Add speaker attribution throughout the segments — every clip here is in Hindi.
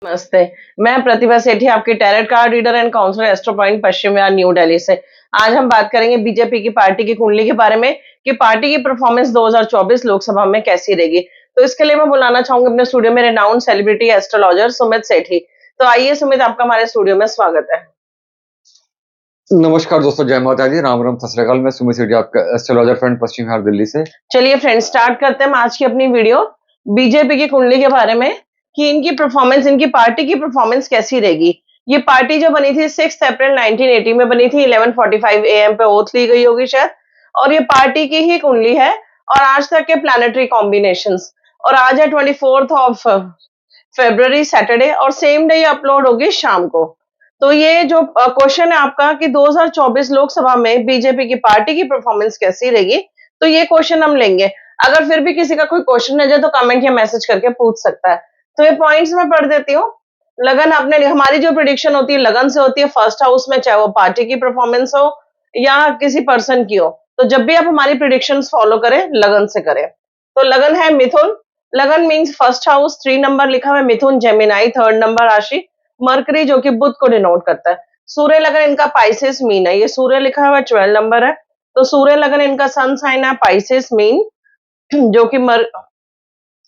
Speaker 1: नमस्ते। मैं प्रतिभा सेठी, आपकी tarot card reader and counsellor Astro Point Paschim Vihar New Delhi से। आज हम बात करेंगे बीजेपी की पार्टी की कुंडली के बारे में कि पार्टी की परफॉर्मेंस 2024 लोकसभा में कैसी रहेगी। तो इसके लिए मैं बुलाना चाहूंगी अपने स्टूडियो में रेनाउंड सेलिब्रिटी एस्ट्रोलॉजर सुमित सेठी। तो आइए सुमित, आपका हमारे स्टूडियो में स्वागत है।
Speaker 2: नमस्कार दोस्तों, जय माता दी, राम राम, सत श्री अकाल। मैं सुमित सेठी, आपका एस्ट्रोलॉजर फ्रेंड पश्चिम बिहार दिल्ली से।
Speaker 1: चलिए फ्रेंड, स्टार्ट करते हैं हम आज की अपनी वीडियो बीजेपी की कुंडली के बारे में कि इनकी परफॉर्मेंस, इनकी पार्टी की परफॉर्मेंस कैसी रहेगी। ये पार्टी जो बनी थी 6 अप्रैल 1980 में बनी थी। 11:45 AM पे ओथ ली गई होगी शायद, और ये पार्टी की ही कुंडली है और आज तक के प्लैनेटरी कॉम्बिनेशंस। और आज है 24 फरवरी सैटरडे, और सेम डे ये अपलोड होगी शाम को। तो ये जो क्वेश्चन है आपका कि 2024 लोकसभा में बीजेपी की पार्टी की परफॉर्मेंस कैसी रहेगी, तो ये क्वेश्चन हम लेंगे। अगर फिर भी किसी का कोई क्वेश्चन रह जाए तो कमेंट या मैसेज करके पूछ सकता है। तो ये पॉइंट्स मैं पढ़ देती हूँ। लगन, आपने, हमारी जो प्रिडिक्शन होती है लगन से होती है फर्स्ट हाउस में, चाहे वो पार्टी की परफॉर्मेंस हो या किसी पर्सन की हो। तो जब भी आप हमारी प्रिडिक्शंस फॉलो करें, लगन से करें। तो लगन है मिथुन। लगन मीन्स फर्स्ट हाउस, 3 नंबर लिखा हुआ है मिथुन, जेमिनाई 3rd नंबर राशि, मरकरी जो कि बुध को डिनोट करता है। सूर्य लगन इनका पाइसेस मीन है, ये सूर्य लिखा हुआ 12 नंबर है। तो सूर्य लगन इनका सन साइन है पाइसेस मीन, जो कि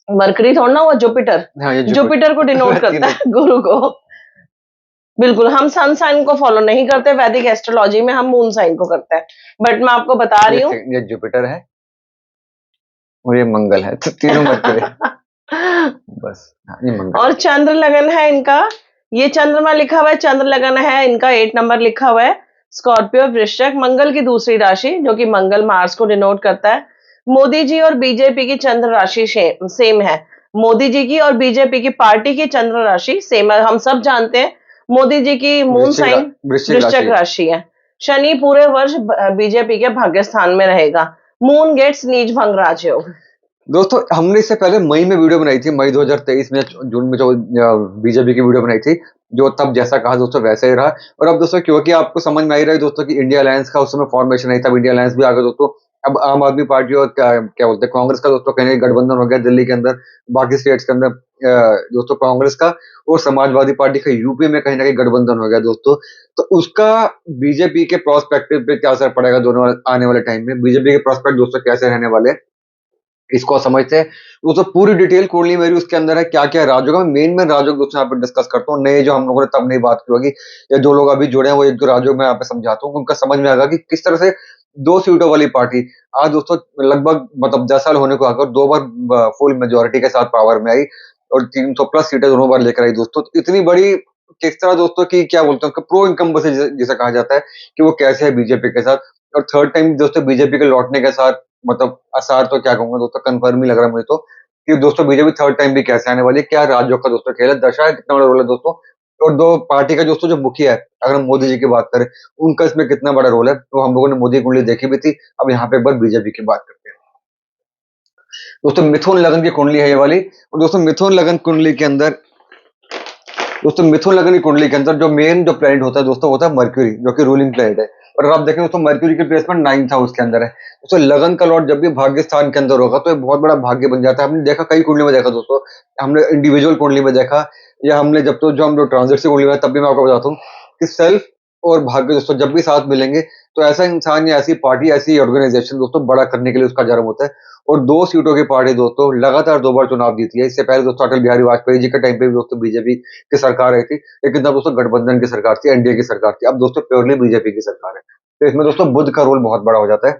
Speaker 1: मरकरी थोड़ा ना, वो जुपिटर,
Speaker 2: हाँ, ये
Speaker 1: जुपिटर को डिनोट करता है, गुरु को। बिल्कुल, हम सन साइन को फॉलो नहीं करते वैदिक एस्ट्रोलॉजी में, हम मून साइन को करते हैं। बट मैं आपको बता रही हूँ,
Speaker 2: ये जुपिटर है और ये मंगल है, तो तीनों मरकरी बस। हाँ, ये मंगल
Speaker 1: और चंद्र लगन है इनका, ये चंद्रमा लिखा हुआ है, चंद्र लगन है इनका 8 नंबर लिखा हुआ है, स्कॉर्पियो वृश्चिक, मंगल की दूसरी राशि, जो कि मंगल मार्स को डिनोट करता है। मोदी जी और बीजेपी की चंद्र राशि सेम है। मोदी जी की और बीजेपी की पार्टी की चंद्र राशि सेम है। हम सब जानते हैं मोदी जी की मून साइन वृश्चिक राशि है। शनि पूरे वर्ष बीजेपी के भाग्य स्थान में रहेगा। मून गेट्स नीच भंग राजयोग।
Speaker 2: दोस्तों, हमने इससे पहले मई में वीडियो बनाई थी, मई 2023 में, जून में, जो बीजेपी की वीडियो बनाई थी, जो तब जैसा कहा दोस्तों वैसे ही रहा। और अब दोस्तों, क्योंकि आपको समझ में आ ही रहा है दोस्तों कि इंडिया अलायंस का उस समय फॉर्मेशन नहीं था, अब इंडिया अलायंस भी आ गया दोस्तों। अब आम आदमी पार्टी और क्या बोलते हैं, कांग्रेस का दोस्तों कहने गठबंधन हो गया दिल्ली के अंदर, बाकी स्टेट्स के अंदर दोस्तों कांग्रेस का और समाजवादी पार्टी का यूपी में कहीं ना कहीं गठबंधन हो गया दोस्तों। तो उसका बीजेपी के प्रोस्पेक्टिव पे क्या असर पड़ेगा दोनों आने वाले टाइम में, बीजेपी के प्रोस्पेक्ट दोस्तों कैसे रहने वाले हैं, इसको समझते हैं। वो तो पूरी डिटेल कुंडली मेरी उसके अंदर है, क्या क्या राजयोग है, मेन राजयोग दोस्तों यहाँ पे डिस्कस करता हूँ। नए जो हम लोगों ने तब नहीं बात की होगी, या जो लोग अभी जुड़े हैं, वो एक दो राजयोग मैं यहाँ पे समझाता हूँ, उनका समझ में आएगा कि किस तरह से 2 सीटों वाली पार्टी आज दोस्तों लगभग मतलब 10 साल होने को आकर 2 बार फुल मेजोरिटी के साथ पावर में आई और 300 प्लस सीटें दोनों बार लेकर आई दोस्तों। तो इतनी बड़ी किस तरह दोस्तों की क्या बोलते हैं, प्रो इनकम जिसे कहा जाता है कि वो कैसे है बीजेपी के साथ। और थर्ड टाइम दोस्तों बीजेपी के लौटने के साथ, मतलब आसार तो क्या कहूंगा दोस्तों, कंफर्म ही लग रहा है मुझे तो कि दोस्तों बीजेपी थर्ड टाइम भी कैसे आने वाली है, क्या राज्यों का दोस्तों खेल है, दशा है, कितना बड़ा रोल है दोस्तों। और दो पार्टी का दोस्तों जो मुखिया है, अगर हम मोदी जी की बात करें, उनका इसमें कितना बड़ा रोल है, तो हम लोगों ने मोदी की कुंडली देखी भी थी। अब यहाँ पे एक बार बीजेपी की बात करते हैं दोस्तों। मिथुन लगन की कुंडली है ये वाली। और दोस्तों मिथुन लगन कुंडली के अंदर, दोस्तों मिथुन लगन की कुंडली के अंदर जो मेन जो प्लैनेट होता है दोस्तों, होता है मर्क्यूरी, जो कि रूलिंग प्लैनेट है। और अगर आप देखें दोस्तों, मर्क्यूरी की प्लेसमेंट 9th हाउस के अंदर है दोस्तों। लगन का लॉर्ड जब भी भाग्य स्थान के अंदर होगा तो एक बहुत बड़ा भाग्य बन जाता है। हमने देखा कई कुंडली में देखा दोस्तों, हमने इंडिविजुअल कुंडली में देखा, या हमने जब तो जो हम लोग ट्रांजिट कुंडली में, तब भी मैं आपको बताता हूँ कि सेल्फ और भाग्य दोस्तों जब भी साथ मिलेंगे तो ऐसा इंसान या ऐसी पार्टी, ऐसी ऑर्गेनाइजेशन दोस्तों बड़ा करने के लिए उसका जन्म होता है। और 2 सीटों की पार्टी दोस्तों लगातार 2 बार चुनाव जीती है। इससे पहले दोस्तों अटल बिहारी वाजपेयी जी के टाइम पे भी दोस्तों बीजेपी की सरकार आई थी, लेकिन तब दोस्तों गठबंधन की सरकार थी, एनडीए की सरकार थी। अब दोस्तों प्योरली बीजेपी की सरकार है। तो इसमें दोस्तों बुध का रोल बहुत बड़ा हो जाता है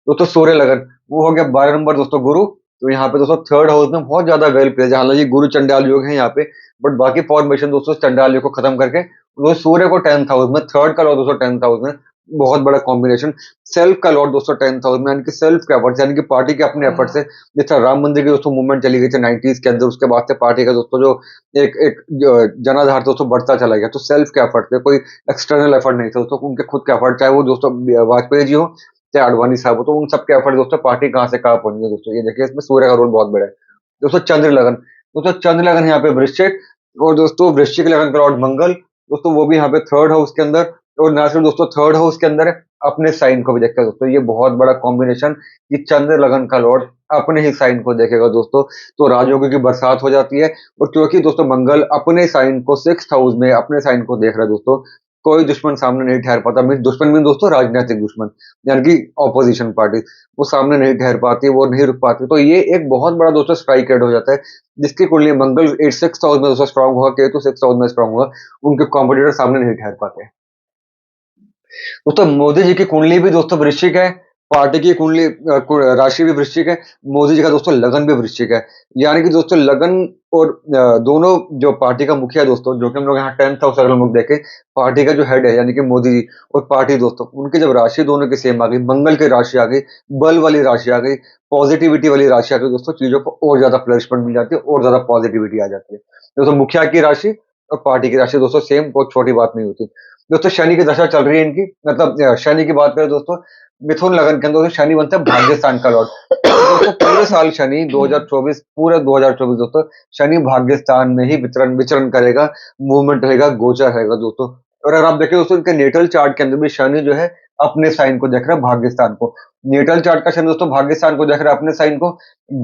Speaker 2: दोस्तों। सूर्य लगन वो हो गया 12 नंबर दोस्तों, गुरु। तो यहाँ पे दोस्तों थर्ड हाउस में बहुत ज्यादा वेल प्लेस है, हालांकि गुरु चंडाल योग है यहाँ पे, बट बाकी फॉर्मेशन दोस्तों चंडाल योग को खत्म करके दोस्तों सूर्य को 10th हाउस में, थर्ड का लॉर्ड दोस्तों 10th हाउस में, बहुत बड़ा कॉम्बिनेशन। सेल्फ का लॉर्ड दोस्तों 10th हाउस में, यानी कि सेल्फ के एफर्ट, यानी कि पार्टी के अपने एफर्ट से, जिस तरह राम मंदिर की दोस्तों मूवमेंट चली गई थी 90s के अंदर, उसके बाद से पार्टी का दोस्तों जो एक एक जनाधार दोस्तों बढ़ता चला गया। तो सेल्फ के एफर्ट से, कोई एक्सटर्नल एफर्ट नहीं था दोस्तों, उनके खुद के एफर्ट, चाहे वो दोस्तों वाजपेयी जी हो चाहे आडवाणी साहब हो, तो उन सबके एफर्ट दोस्तों पार्टी कहाँ से कहाँ पहुंची है दोस्तों। ये देखिए इसमें सूर्य का रोल बहुत बड़ा है दोस्तों। चंद्र लगन दोस्तों, चंद्र लगन यहाँ पे वृश्चिक, और दोस्तों वृश्चिक लगन का लॉर्ड मंगल दोस्तों, वो भी यहाँ पे थर्ड हाउस के अंदर। और ना सिर्फ दोस्तों थर्ड हाउस के अंदर है, अपने साइन को भी देखते हैं दोस्तों। ये बहुत बड़ा कॉम्बिनेशन कि चंद्र लगन का लॉर्ड अपने ही साइन को देखेगा दोस्तों, तो राजयोगों की बरसात हो जाती है। और क्योंकि दोस्तों मंगल अपने साइन को 6th हाउस में अपने साइन को देख रहा है दोस्तों, कोई दुश्मन सामने नहीं ठहर पाता। मीन दुश्मन में दोस्तों राजनीतिक दुश्मन, यानी कि ऑपोजिशन पार्टी, वो सामने नहीं ठहर पाती, वो नहीं रुक पाती। तो ये एक बहुत बड़ा दोस्तों स्ट्राइक रेट हो जाता है, जिसकी कुंडली मंगल 6th हाउस में दोस्तों स्ट्रांग होगा, केतु 6th हाउस में स्ट्रांग होगा, उनके कॉम्पिटिटर सामने नहीं ठहर पाते। दोस्तों मोदी जी की कुंडली भी दोस्तों वृश्चिक है, पार्टी की कुंडली राशि भी वृश्चिक है, मोदी जी का दोस्तों लगन भी वृश्चिक है। यानी कि दोस्तों लगन और दोनों जो पार्टी का मुखिया दोस्तों, जो कि हम लोग यहाँ 10th हाउस अगर हम लोग देखें, पार्टी का जो हेड है यानी कि मोदी जी और पार्टी दोस्तों, उनकी जब राशि दोनों की सेम आ गई, मंगल की राशि आ गई, बल वाली राशि आ गई, पॉजिटिविटी वाली राशि आ गई दोस्तों, चीजों को और ज्यादा फ्लरिशमेंट मिल जाती है और ज्यादा पॉजिटिविटी आ जाती है। दोस्तों मुखिया की राशि और पार्टी की राशि दोस्तों सेम, बहुत छोटी बात नहीं होती। दोस्तों शनि की दशा चल रही है इनकी, मतलब शनि की बात करें दोस्तों, मिथुन लगन के अंदर दोस्तों शनि बनता है भाग्य स्थान का लॉर्ड। दोस्तों पूरे साल शनि 2024, पूरे 2024 दोस्तों शनि भाग्य स्थान में ही विचरण विचरण करेगा, मूवमेंट रहेगा, गोचर रहेगा दोस्तों। और अगर आप देखें दोस्तों इनके नेटल चार्ट के अंदर भी शनि जो है अपने साइन को देख रहा है, भाग्य स्थान को। नेटल चार्ट का शनि दोस्तों भाग्य स्थान को देख रहा है, अपने साइन को।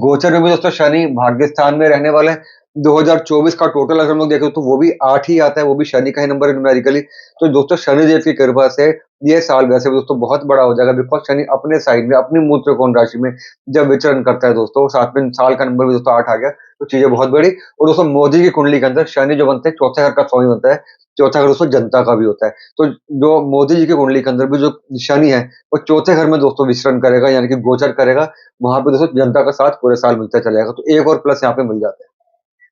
Speaker 2: गोचर में भी दोस्तों शनि भाग्य स्थान में रहने वाला है। 2024 का टोटल अगर हम लोग देखें तो वो भी 8 ही आता है, वो भी शनि का ही नंबर है न्यूमेरिकली। तो दोस्तों शनिदेव की कृपा से ये साल वैसे भी दोस्तों बहुत बड़ा हो जाएगा, बिकॉज़ शनि अपने साइड में, अपनी मूल त्रिकोण राशि में जब विचरण करता है दोस्तों, साथ में साल का नंबर भी दोस्तों 8 आ गया, तो चीज़ें बहुत बड़ी। और दोस्तों मोदी की कुंडली के अंदर शनि जो बनते हैं, चौथे घर का स्वामी बनता है, चौथा घर दोस्तों जनता का भी होता है। तो जो मोदी जी की कुंडली के अंदर भी जो शनि है, वो चौथे घर में दोस्तों विचरण करेगा, यानी कि गोचर करेगा, वहाँ पे दोस्तों जनता का साथ पूरे साल मिलता चला जाएगा। तो एक और प्लस यहाँ पे मिल जाता है।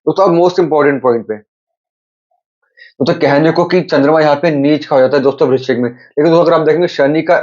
Speaker 2: दोस्तों अब मोस्ट इंपॉर्टेंट पॉइंट पे, तो कहने को कि चंद्रमा यहाँ पे नीच खा जाता है दोस्तों वृश्चिक में, लेकिन दोस्तों अगर आप देखेंगे शनि का,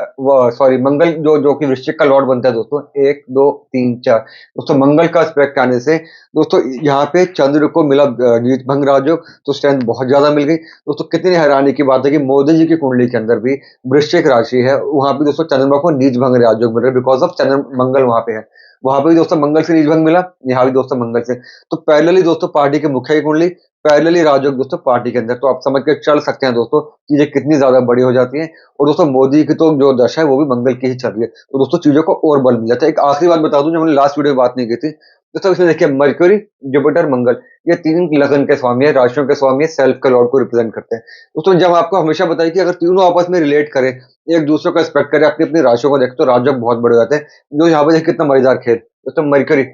Speaker 2: सॉरी मंगल जो जो कि वृश्चिक का लॉर्ड बनता है दोस्तों, 1 2 3 4 दोस्तों, मंगल का एस्पेक्ट आने से दोस्तों यहाँ पे चंद्र को मिला नीच भंग राजयोग, तो स्ट्रेंथ बहुत ज्यादा मिल गई दोस्तों। कितनी हैरानी की बात है कि मोदी जी की कुंडली के अंदर भी वृश्चिक राशि है, वहां पे दोस्तों चंद्रमा को नीच भंग राजयोग मिल रहा है, बिकॉज ऑफ चंद्र मंगल वहां पे है। वहां पे भी दोस्तों मंगल से नीच भंग मिला, यहाँ भी दोस्तों मंगल से। तो पैरेलली दोस्तों पार्टी के मुखिया की कुंडली, पैरेलली राजयोग दोस्तों पार्टी के अंदर, तो आप समझ के चल सकते हैं दोस्तों चीजें कितनी ज्यादा बड़ी हो जाती हैं। और दोस्तों मोदी की तो जो दशा है वो भी मंगल की ही चल रही है, तो दोस्तों चीजों को और बल मिल जाता है। एक आखिरी बात बता दूं जो हमने लास्ट वीडियो में बात नहीं की थी दोस्तों, इसमें देखिए मरकरी, जुपिटर, मंगल, ये तीन लगन के स्वामी है, राशियों के स्वामी है, सेल्फ के लॉर्ड को रिप्रेजेंट करते हैं दोस्तों। जब आपको हमेशा बताइए कि अगर तीनों आपस में रिलेट करें, एक दूसरे को एक्सपेक्ट करें, अपनी अपनी राशियों को देखें, तो राजयोग बहुत बड़े हो जाते हैं। जो यहाँ पे देखिए कितना मजेदार खेल दोस्तों, मरकरी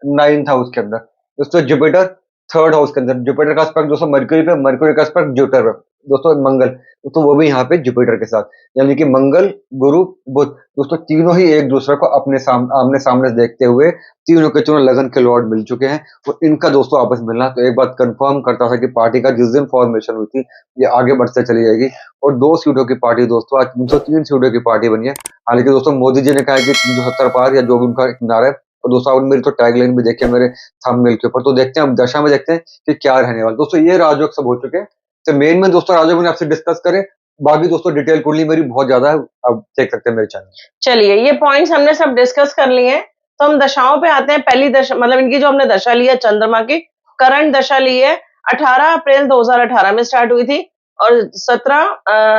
Speaker 2: 9th हाउस के अंदर दोस्तों, जुपिटर 3rd हाउस के अंदर, जुपिटर का एस्पेक्ट दोस्तों मरकरी पे, मरकरी का एस्पेक्ट जुपिटर पे दोस्तों, मंगल तो वो भी यहाँ पे जुपिटर के साथ, यानी कि मंगल, गुरु, बुध दोस्तों तीनों ही एक दूसरे को अपने आमने सामने देखते हुए तीनों के तीनों लगन के लॉर्ड मिल चुके हैं। और इनका दोस्तों आपस में मिलना तो एक बात कंफर्म करता था कि पार्टी का जिस दिन फॉर्मेशन हुई थी ये आगे बढ़ते चली जाएगी। और 2 सीटों की पार्टी दोस्तों आज 303 सीटों की पार्टी बनी है। हालांकि दोस्तों मोदी जी ने कहा है कि 370 पार या जो भी उनका एक नारा है। और दोस्तों आपने मेरी तो टैगलाइन भी देखी है मेरे थंबनेल के ऊपर, तो देखते हैं अब दशा में देखते हैं कि क्या रहने वाला। दोस्तों ये राजयोग सब हो चुके हैं, तो मेन में दोस्तों राजयोग मैंने आपसे डिस्कस करे, बाकी दोस्तों डिटेल कुंडली मेरी बहुत ज्यादा है, आप देख सकते हैं मेरे चैनल।
Speaker 1: चलिए ये पॉइंट्स हमने सब डिस्कस कर लिए हैं, तो हम दशाओं पे आते हैं। पहली दशा मतलब इनकी जो हमने दशा ली है चंद्रमा की, करंट दशा ली है, 18 अप्रैल 2018 में स्टार्ट हुई थी और 17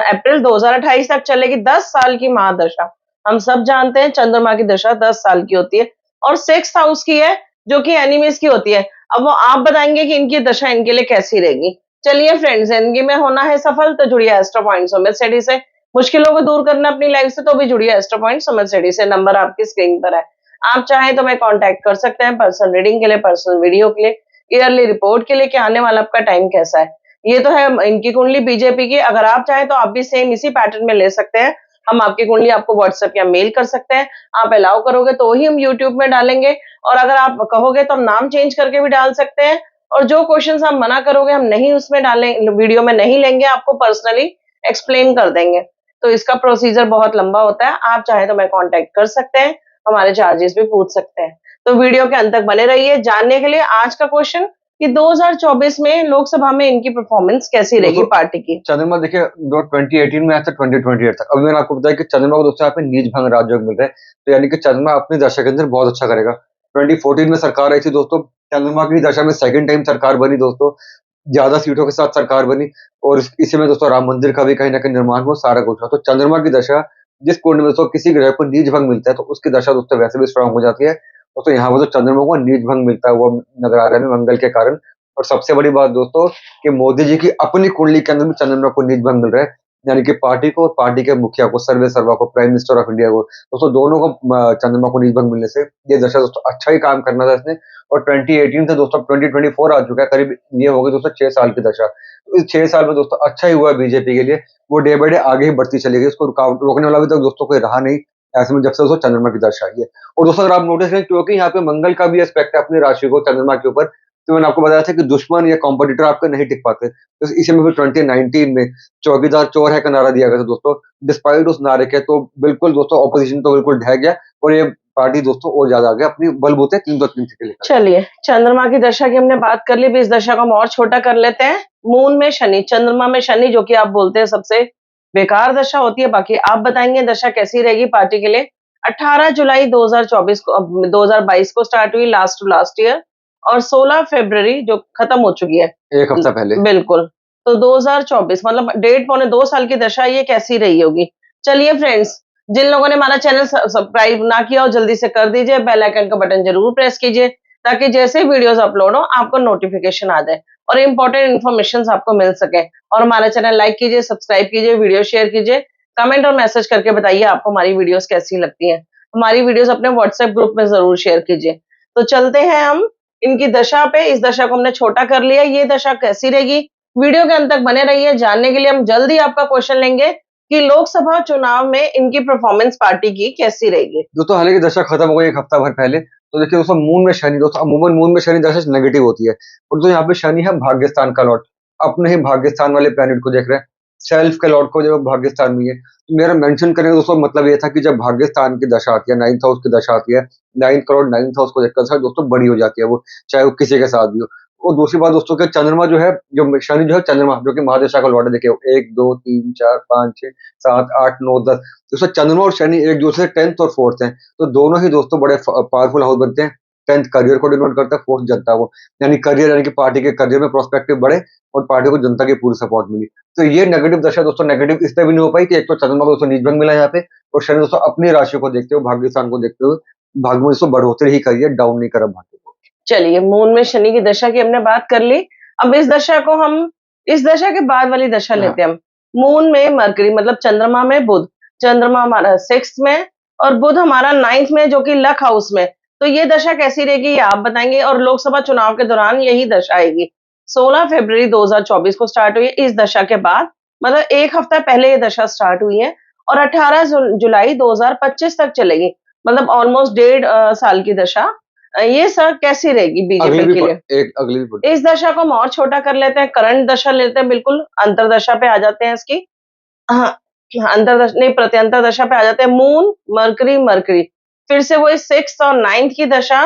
Speaker 1: अप्रैल 2028 तक चलेगी। 10 साल की महादशा, हम सब जानते हैं चंद्रमा की दशा 10 साल की होती है और 6th हाउस की है जो कि एनिमीज की होती है। अब वो आप बताएंगे कि इनकी दशा इनके लिए कैसी रहेगी। चलिए फ्रेंड्स, जिंदगी में होना है सफल तो जुड़िए एस्ट्रो पॉइंट समझ स्टडी से, मुश्किलों को दूर करना अपनी लाइफ से तो भी जुड़िए एस्ट्रो पॉइंट समझ स्टडी से। नंबर आपकी स्क्रीन पर है, आप चाहें तो मैं कांटेक्ट कर सकते हैं पर्सनल रीडिंग के लिए, पर्सनल वीडियो के लिए, ईयरली रिपोर्ट के लिए कि आने वाला आपका टाइम कैसा है। ये तो है इनकी कुंडली बीजेपी की। अगर आप चाहें तो आप भी सेम इसी पैटर्न में ले सकते हैं। हम आपकी कुंडली आपको व्हाट्सएप या मेल कर सकते हैं, आप अलाउ करोगे तो ही हम यूट्यूब में डालेंगे, और अगर आप कहोगे तो हम नाम चेंज करके भी डाल सकते हैं। और जो क्वेश्चंस आप मना करोगे हम नहीं उसमें डालें, वीडियो में नहीं लेंगे, आपको पर्सनली एक्सप्लेन कर देंगे। तो इसका प्रोसीजर बहुत लंबा होता है। आप चाहे तो मैं कांटेक्ट कर सकते हैं, हमारे चार्जेस भी पूछ सकते हैं। तो वीडियो के अंत तक बने रहिए जानने के लिए। आज का क्वेश्चन कि 2024 में लोकसभा में इनकी परफॉर्मेंस कैसी रहेगी पार्टी की।
Speaker 2: चंद्रमा देखिए 2018 में आया था 2028 तक। अभी मैंने आपको बताया कि चंद्रमा को दोस्तों यहाँ पे नीच भंग राजयोग मिल रहा है, तो यानी कि चंद्रमा अपनी दशा के अंदर बहुत अच्छा करेगा। 2014 में सरकार आई थी दोस्तों, चंद्रमा की दशा में सेकंड टाइम सरकार बनी दोस्तों, ज्यादा सीटों के साथ सरकार बनी। और इसी में दोस्तों राम मंदिर का भी कहीं ना कहीं निर्माण हुआ, सारा कुछ हुआ। तो चंद्रमा की दशा जिस कुंड में दोस्तों किसी ग्रह को नीच भंग मिलता है तो उसकी दशा दोस्तों वैसे भी स्ट्रांग हो जाती है। दोस्तों यहाँ पर तो चंद्रमा को नीच भंग मिलता हुआ नजर आ रहा है मंगल के कारण। और सबसे बड़ी बात दोस्तों कि मोदी जी की अपनी कुंडली के अंदर भी चंद्रमा को नीच भंग मिल रहा है, यानी कि पार्टी को और पार्टी के मुखिया को, सर्वे सर्वा को, प्राइम मिनिस्टर ऑफ इंडिया को, दोस्तों दोनों को चंद्रमा को नीच भंग मिलने से ये दशा दोस्तों अच्छा ही काम करना था इसने। और 2018 से दोस्तों 2024 आ चुका है, करीब ये हो गई दोस्तों 6 साल की दशा। तो इस 6 साल में दोस्तों अच्छा ही हुआ बीजेपी के लिए, वो डे बाय डे आगे ही बढ़ती चली गई, उसको रोकने वाला अभी तक दोस्तों कोई रहा नहीं, ऐसे में जब से दोस्तों चंद्रमा की दशा आई है। और दोस्तों अगर आप नोटिस करें, क्योंकि यहाँ पे मंगल का भी एस्पेक्ट है अपनी राशि को चंद्रमा के ऊपर, तो मैंने आपको बताया था कि दुश्मन या कॉम्पिटिटर आपके नहीं टिक पाते, तो इसी में फिर 2019 में चौकीदार चोर है का नारा दिया गया था दोस्तों। डिस्पाइट उस नारे के तो बिल्कुल दोस्तों ऑपोजिशन तो बिल्कुल ढह गया, और ये पार्टी दोस्तों और ज्यादा आगे अपनी बलबूते 3-3 सीटें लेकर।
Speaker 1: चलिए, चंद्रमा की दशा की हमने बात कर ली, भी इस दशा को हम और छोटा कर लेते हैं। मून में शनि, चंद्रमा में शनि, जो कि आप बोलते हैं सबसे बेकार दशा होती है। बाकी आप बताएंगे दशा कैसी रहेगी पार्टी के लिए। 18 जुलाई 2024 को 2022 को स्टार्ट हुई, लास्ट टू लास्ट ईयर, और 16 फरवरी जो खत्म हो चुकी है
Speaker 2: एक हफ्ता पहले।
Speaker 1: बिल्कुल। तो 2024 मतलब 1.5 पौने 2 साल की दशा ये कैसी रही होगी। चलिए फ्रेंड्स, जिन लोगों ने हमारा चैनल सब्सक्राइब ना किया हो जल्दी से कर दीजिए, बेल आइकन का बटन जरूर प्रेस कीजिए, ताकि जैसे वीडियोस अपलोड हो आपको नोटिफिकेशन आ जाए और इंपॉर्टेंट इन्फॉर्मेशन आपको मिल सके। और हमारा चैनल लाइक कीजिए, सब्सक्राइब कीजिए, वीडियो शेयर कीजिए, कमेंट और मैसेज करके बताइए आपको हमारी वीडियोस कैसी लगती हैं। हमारी वीडियोस अपने व्हाट्सएप ग्रुप में जरूर शेयर कीजिए। तो चलते हैं हम इनकी दशा पे। इस दशा को हमने छोटा कर लिया, ये दशा कैसी रहेगी वीडियो के अंत तक बने रहिए जानने के लिए। हम जल्दी आपका क्वेश्चन लेंगे कि लोकसभा चुनाव में इनकी परफॉर्मेंस पार्टी की कैसी रहेगी।
Speaker 2: दोस्तों हालांकि दशा खत्म हो गई एक हफ्ता भर पहले, तो देखिए दोस्तों मून में शनि, दोस्तों अमूमन मून में शनि दशा नेगेटिव होती है, और तो यहाँ पे शनि है भाग्यस्थान का लॉर्ड, अपने ही भाग्यस्थान वाले प्लेनेट को देख रहे हैं, सेल्फ के लॉर्ड को, जब भाग्यस्थान में है। तो मेरा मेंशन करने का दोस्तों मतलब ये था कि जब भाग्यस्थान की दशा आती है, 9th हाउस की दशा आती है, 9th का लॉर्ड 9th हाउस को देखकर दशा दोस्तों बड़ी हो जाती है, वो चाहे वो किसी के साथ भी हो। और दूसरी बात दोस्तों, कि चंद्रमा जो है, जो शनि जो है, चंद्रमा जो कि महादशा का लॉर्ड है, देखिए 1 2 3 4 5 6 7 8 9 10, दोस्तों चंद्रमा और शनि एक दूसरे 10th और 4th हैं, तो दोनों ही दोस्तों बड़े पावरफुल हाउस बनते हैं। 10th करियर को डिनोट करता है, 4th जनता को, यानी करियर, यानी कि पार्टी के करियर में प्रोस्पेक्टिव बढ़े और पार्टी को जनता की पूरी सपोर्ट मिली। तो ये नेगेटिव दशा दोस्तों नेगेटिव इसलिए भी नहीं हो पाई कि एक तो चंद्रमा को दोस्तों नीच भंग मिला यहाँ पे, और शनि दोस्तों अपनी राशि को देखते हुए, भाग्यस्थान को देखते हुए भाग्य में दोस्तों बढ़ोतरी ही करी है, डाउन नहीं करा भाग्य को।
Speaker 1: चलिए, मून में शनि की दशा की हमने बात कर ली। अब इस दशा को हम इस दशा के बाद वाली दशा लेते हैं हम। मून में मरकरी मतलब चंद्रमा में बुध, चंद्रमा हमारा 6th में और बुध हमारा 9th में, जो कि लक हाउस में। तो ये दशा कैसी रहेगी ये आप बताएंगे, और लोकसभा चुनाव के दौरान यही दशा आएगी। 16 फरवरी 2024 को स्टार्ट हुई है। इस दशा के बाद मतलब एक हफ्ता पहले ये दशा स्टार्ट हुई है और 18 जुलाई 2025 तक चलेगी, मतलब ऑलमोस्ट 1.5 साल की दशा। ये सर कैसी रहेगी बीजेपी के लिए।
Speaker 2: अगली भी
Speaker 1: इस दशा को हम और छोटा कर लेते हैं, करंट दशा लेते हैं, बिल्कुल अंतरदशा पे आ जाते हैं इसकी। हाँ, अंतरदशा नहीं, प्रत्यंतर दशा पे आ जाते हैं। मून मरकरी मरकरी फिर से वही 6th और 9th की दशा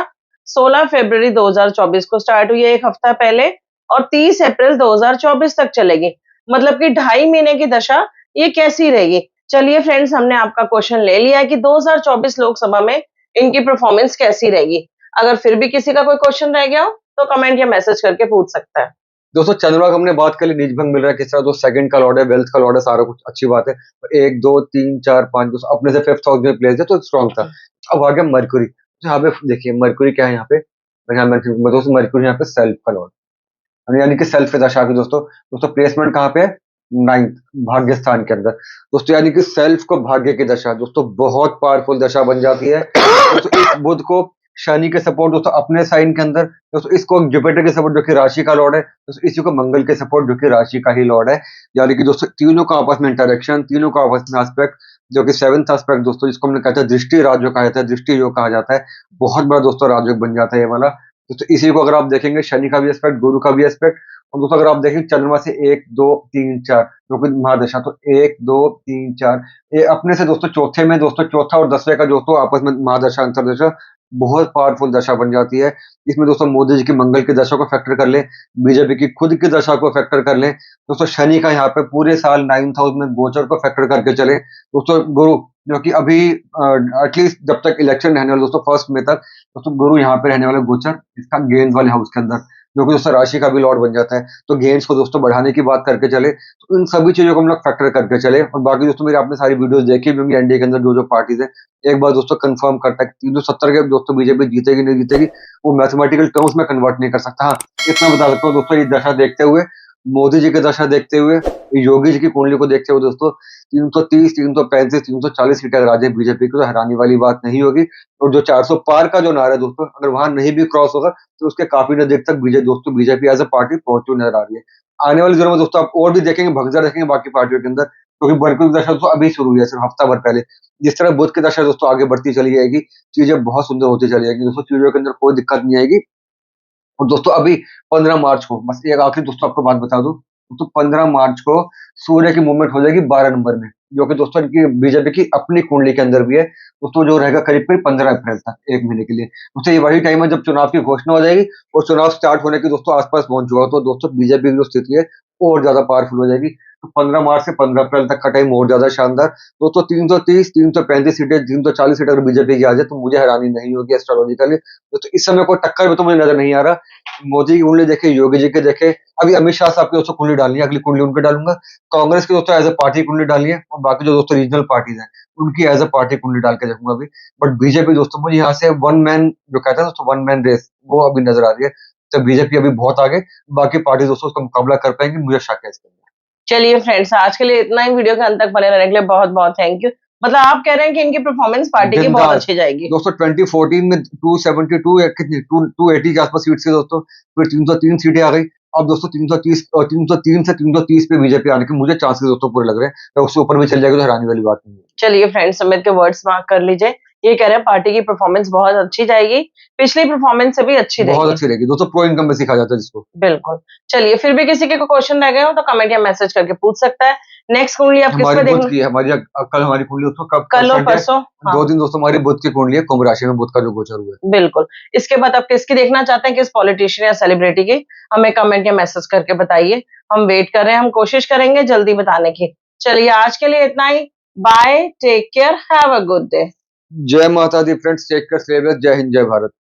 Speaker 1: 16 फरवरी 2024 को स्टार्ट हुई है, एक हफ्ता पहले, और 30 अप्रैल 2024 तक चलेगी, मतलब कि 2.5 महीने की दशा। ये कैसी रहेगी। चलिए फ्रेंड्स, हमने आपका क्वेश्चन ले लिया है कि 2024 लोकसभा में इनकी परफॉर्मेंस कैसी रहेगी। अगर फिर भी किसी का कोई क्वेश्चन रह गया हो तो कमेंट या मैसेज करके पूछ सकता है।
Speaker 2: दोस्तों चंद्रमा का हमने बात कर ली, नीच भंग मिल रहा है किस तरह, तो सेकंड का लॉर्ड है, वेल्थ का लॉर्ड है, सारा कुछ अच्छी बात है। 1 2 3 4 5 दोस्तों अपने से 5th हाउस में प्लेस है, तो स्ट्रॉन्ग था। अब आ गया मरकुरी, तो यहाँ पे देखिए मरकुरी क्या है यहाँ पे, दोस्तों मरकुरी यहाँ पे सेल्फ का लॉर्ड, यानी कि सेल्फ दशा की दोस्तों। दोस्तों प्लेसमेंट कहाँ पे है, 9th भाग्यस्थान के अंदर दोस्तों, यानी कि सेल्फ को भाग्य की दशा दोस्तों बहुत पावरफुल दशा बन जाती है दोस्तों। इस बुध को शनि के सपोर्ट दोस्तों अपने साइन के अंदर, दोस्तों इसको जुपिटर के सपोर्ट जो कि राशि का लॉर्ड है, दोस्तों इसी को मंगल के सपोर्ट जो कि राशि का ही लॉर्ड है, यानी कि दोस्तों तीनों का आपस में इंटरेक्शन, तीनों का आपस में एस्पेक्ट, जो कि 7th एस्पेक्ट दोस्तों, जिसको हमने कहते हैं दृष्टि राजयोग कहा जाता है, दृष्टि योग कहा जाता है, बहुत बड़ा दोस्तों राजयोग बन जाता है ये वाला दोस्तों। इसी को अगर आप देखेंगे, शनि का भी एस्पेक्ट, गुरु का भी एस्पेक्ट, और दोस्तों अगर आप देखें चंद्रमा से 1 2 3 4 जो कि महादशा, तो 1 2 3 4 ये अपने से दोस्तों चौथे में, दोस्तों चौथा और 10वें का दोस्तों आपस में महादशा अंतरदशा बहुत पावरफुल दशा बन जाती है। इसमें दोस्तों मोदी जी की मंगल की दशा को फैक्टर कर ले, बीजेपी की खुद की दशा को फैक्टर कर ले, दोस्तों शनि का यहाँ पे पूरे साल 9th हाउस में गोचर को फैक्टर करके चले, दोस्तों गुरु जो कि अभी एटलीस्ट जब तक इलेक्शन रहने वाले दोस्तों 1st में तक, दोस्तों गुरु यहाँ पे रहने वाला गोचर इसका गेंद वाले हाउस के अंदर, जो कि दोस्तों राशि का भी लॉर्ड बन जाता है। तो गेन्स को दोस्तों बढ़ाने की बात करके चले, तो इन सभी चीज़ों को हम लोग फैक्टर करके चले। और बाकी दोस्तों मेरी आपने सारी वीडियोज़ देखी भी होंगी एनडीए के अंदर जो-जो पार्टीज़ हैं। एक बार दोस्तों कन्फर्म करता है कि 370 के दोस्तों बीजेपी जीतेगी, नहीं जीतेगी, वो मैथमेटिकल टर्म्स में कन्वर्ट नहीं कर सकता। हाँ, इतना बता सकता हूँ दोस्तों, ये दशा देखते हुए, मोदी जी की दशा देखते हुए, योगी जी की कुंडली को देखते हुए दोस्तों 330, 335, 340 सीटें अगर आ जाए बीजेपी की, तो हैरानी वाली बात नहीं होगी। और जो 400 पार का जो नारा है दोस्तों, अगर वहाँ नहीं भी क्रॉस होगा, तो उसके काफ़ी नज़दीक तक दोस्तों बीजेपी एज़ अ पार्टी पहुँची हुई नज़र आ रही है। आने वाले दिनों में दोस्तों आप और भी देखेंगे, भगदड़ देखेंगे बाकी पार्टियों के अंदर, क्योंकि बर्फी की दशा तो अभी शुरू हुई है, सिर्फ हफ्ता भर पहले। जिस तरह बुध की दशा दोस्तों आगे बढ़ती चली जाएगी, चीज़ें बहुत सुंदर होती चली जाएगी दोस्तों, चीज़ों के अंदर कोई दिक्कत नहीं आएगी। और दोस्तों अभी 15 मार्च को, बस एक आखिरी दोस्तों आपको बात बता दूं, तो 15 मार्च को सूर्य की मूवमेंट हो जाएगी 12 नंबर में, जो कि दोस्तों इनकी बीजेपी की अपनी कुंडली के अंदर भी है। दोस्तों जो रहेगा करीब करीब 15 अप्रैल तक, एक महीने के लिए। दोस्तों ये वही टाइम है जब चुनाव की घोषणा हो जाएगी और चुनाव स्टार्ट होने के दोस्तों आसपास पहुंच चुका हो, तो दोस्तों बीजेपी की जो स्थिति है वो और ज्यादा पावरफुल हो जाएगी। तो 15 मार्च से 15 अप्रैल तक का टाइम और ज्यादा शानदार। दोस्तों 330, 335 सीटें, 340 सीटें अगर बीजेपी की आ जाए, तो मुझे हैरानी नहीं होगी एस्ट्रोलॉजिकली। तो इस समय कोई टक्कर में तो मुझे नजर नहीं आ रहा। मोदी की कुंडली देखे, योगी जी के देखे, अभी अमित शाह साहब की दोस्तों कुंडली डालनी है, अगली कुंडली उनकी डालूंगा। कांग्रेस की दोस्तों एज अ पार्टी कुंडली डाली है, और बाकी जो दोस्तों रीजनल पार्टीज हैं उनकी एज अ पार्टी कुंडली डाल के देखूंगा अभी। बट बीजेपी दोस्तों मुझे यहाँ से वन मैन जो कहते हैं दोस्तों, वन मैन रेस, वो अभी नजर आ रही है। तो बीजेपी अभी बहुत आगे, बाकी पार्टी दोस्तों उसका मुकाबला कर पाएंगे, मुझे शक है इसके अंदर।
Speaker 1: चलिए फ्रेंड्स, आज के लिए इतना ही। वीडियो के अंत तक बने रहने के लिए बहुत बहुत थैंक यू। मतलब आप कह रहे हैं कि इनकी परफॉर्मेंस पार्टी की बहुत
Speaker 2: दिनदार
Speaker 1: अच्छी जाएगी।
Speaker 2: दोस्तों 2014 में 272 या कितनी 280 के आसपास सीट थी दोस्तों, फिर 303 सीटें आ गई। अब दोस्तों 330 और 303 से 330 पे बीजेपी आने के मुझे चांसेस दोस्तों पूरे लग रहे हैं। तो उससे ऊपर भी चल जाएगी तो हैरानी वाली बात नहीं है।
Speaker 1: चलिए फ्रेंड्स, सुमित के वर्ड्स मार्क कर लीजिए। ये कह रहे हैं पार्टी की परफॉर्मेंस बहुत अच्छी जाएगी, पिछली परफॉर्मेंस से भी अच्छी
Speaker 2: बहुत
Speaker 1: देगी।
Speaker 2: अच्छी रहेगी दोस्तों, प्रो इनकम में सिखा जाता है जिसको।
Speaker 1: बिल्कुल। चलिए, फिर भी किसी के कोई क्वेश्चन रह गए हो तो कमेंट या मैसेज करके पूछ सकता है। नेक्स्ट कुंडली आप किस
Speaker 2: हमारी
Speaker 1: पे
Speaker 2: बुध
Speaker 1: देखना?
Speaker 2: की है, कल हमारी कुंडली दोस्तों कब
Speaker 1: कल और
Speaker 2: संडे,
Speaker 1: परसों? हाँ,
Speaker 2: 2 दिन दोस्तों हमारी बुध की कुंडली है, कुंभ राशि में बुध का जो गोचर हुआ है।
Speaker 1: बिल्कुल। इसके बाद आप किसकी देखना चाहते हैं, किस पॉलिटिशियन या सेलिब्रिटी की? हमें कमेंट या मैसेज करके बताइए। हम वेट कर रहे हैं, हम कोशिश करेंगे जल्दी बताने की। चलिए, आज के लिए इतना ही। Bye, take care, have a good day.
Speaker 2: जय माता दी friends, take care, stay well, जय हिंद, जय भारत।